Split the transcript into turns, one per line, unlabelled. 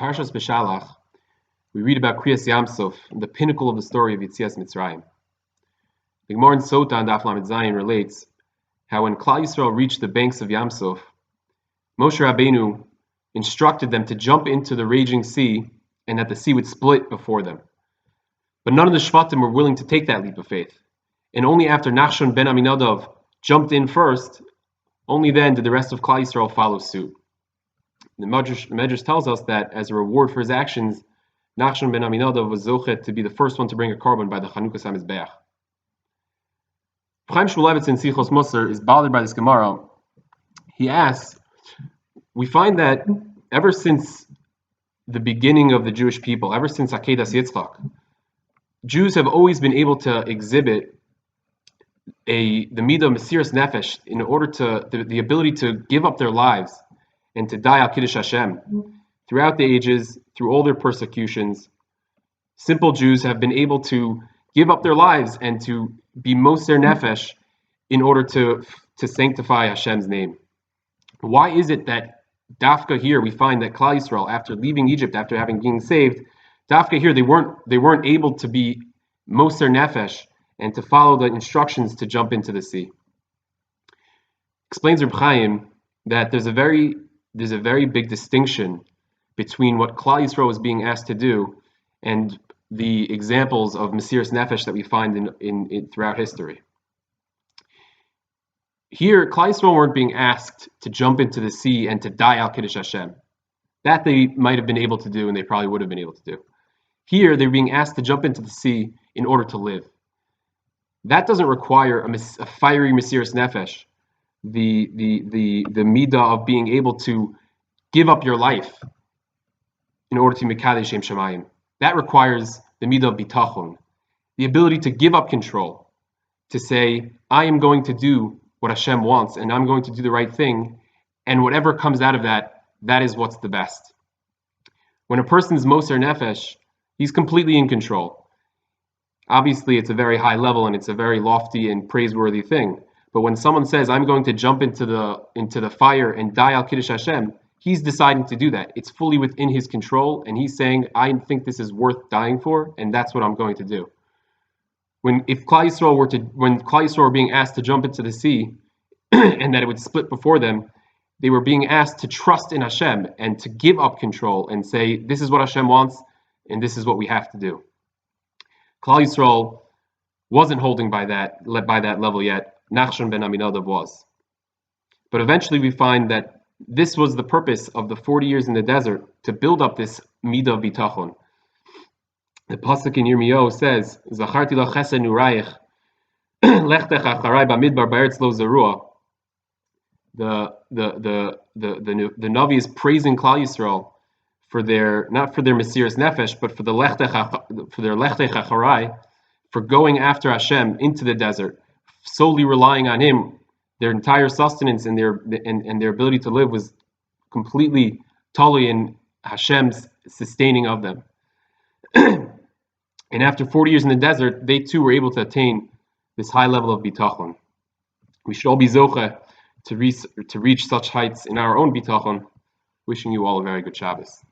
Parshas Beshalach, we read about Kriyas Yamsuf, the pinnacle of the story of Yetzias Mitzrayim. The Gemara in Sota and Daf Lamed Zayin relates how when Klal Yisrael reached the banks of Yamsuf, Moshe Rabbeinu instructed them to jump into the raging sea and that the sea would split before them. But none of the Shvatim were willing to take that leap of faith. And only after Nachshon ben Aminadav jumped in first, only then did the rest of Klal Yisrael follow suit. The Medrash tells us that as a reward for his actions, Nachshon ben Aminadav was zochet to be the first one to bring a korban by the Chanukas HaMizbeach. Chaim Shmulevitz in Sichos Musar is bothered by this Gemara. He asks, we find that ever since the beginning of the Jewish people, ever since Akedas Yitzchak, Jews have always been able to exhibit the midah Mesiras Nefesh in order to the ability to give up their lives and to die al Kiddush Hashem. Throughout the ages, through all their persecutions, simple Jews have been able to give up their lives and to be Moser Nefesh in order to sanctify Hashem's name. Why is it that Dafka here we find that Klal Yisrael, after leaving Egypt, after having been saved, Dafka here they weren't able to be Moser Nefesh and to follow the instructions to jump into the sea? Explains Reb Chaim that there's a very big distinction between what Klal Yisrael was being asked to do and the examples of Mesiras Nefesh that we find in throughout history. Here, Klal Yisrael weren't being asked to jump into the sea and to die al Kiddush Hashem. That they might have been able to do, and they probably would have been able to do. Here, they're being asked to jump into the sea in order to live. That doesn't require a fiery Mesiras Nefesh, the midah of being able to give up your life in order to Mekadesh Shem Shamayim. That requires the midah of bitachon, the ability to give up control, to say, I am going to do what Hashem wants, and I'm going to do the right thing, and whatever comes out of that, that is what's the best. When a person's Moser Nefesh, he's completely in control. Obviously, it's a very high level, and it's a very lofty and praiseworthy thing. But when someone says, I'm going to jump into the fire and die al Kiddush Hashem, he's deciding to do that. It's fully within his control, and he's saying, I think this is worth dying for, and that's what I'm going to do. When Klal Yisrael were being asked to jump into the sea, and that it would split before them, they were being asked to trust in Hashem and to give up control and say, this is what Hashem wants, and this is what we have to do. Klal Yisrael wasn't holding by that level yet. Nachshon ben Aminadav was. But eventually we find that this was the purpose of the 40 years in the desert, to build up this midah of bitachon. The pasuk in Yirmiyahu says, "Zacharti lo chesed nurayich, lechtech acharai bamidbar ba'eretz lo zarua." The Navi is praising Klal Yisrael for their, not for their Mesiras Nefesh, but for their lechtech acharai, for going after Hashem into the desert, solely relying on Him. Their entire sustenance and their ability to live was completely totally in Hashem's sustaining of them. And after 40 years in the desert, they too were able to attain this high level of bitachon. We should all be zocheh to reach such heights in our own bitachon. Wishing you all a very good Shabbos.